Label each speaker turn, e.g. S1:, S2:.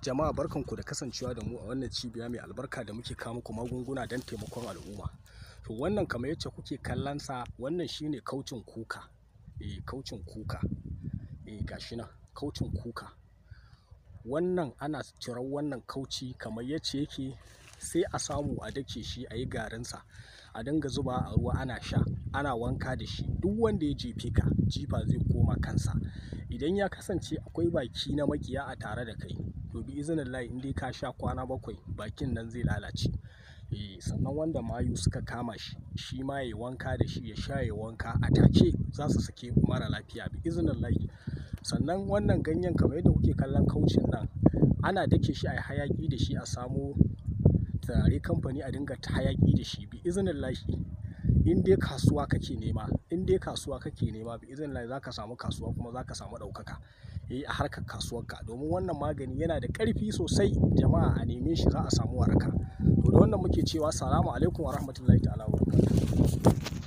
S1: Jama'a barkanku da kasancewa da mu a wannan cibiya mai albarka da muke kawo muku magunguna don taimakon al'umma. To wannan kamar yacce kuke kallon sa, wannan shine kaucin kuka. Kaucin kuka. Gashi nan kaucin kuka. Wannan ana cirar wannan kauci kamar yacce yake, sai a samu a dake shi a yi garinsa, a dinga zuba a ruwa ana sha, ana wanka da shi. Duk wanda ya jefe ka, jifa zai koma kansa. Idan ya kasance akwai baki na maƙiya a tare da kai, to bi iznillahi in dai ka sha kwana 7 bakin nan zai lalace. Sannan wanda mayu suka kama shi, shi ma yayi wanka da shi, ya sha yayi wanka a take za su sake mara lafiya bi iznillahi. Sannan wannan ganyen kamar yadda kuke kallon kaucin nan, ana dake shi a yi hayaƙi da shi, a samo turare kamfani a dinga ta hayaƙi da shi bi iznillahi. In dai kasuwa kake nema, bi iznillahi za ka samu kasuwa kuma za ka samu ɗaukaka a harkar kasuwarka. Domin wannan magani yana da ƙarfi sosai. Jama'a a neme shi za a samu waraka. To da wannan muke cewa salamu alaikum wa rahmatullahi ta'ala wa barakatuh.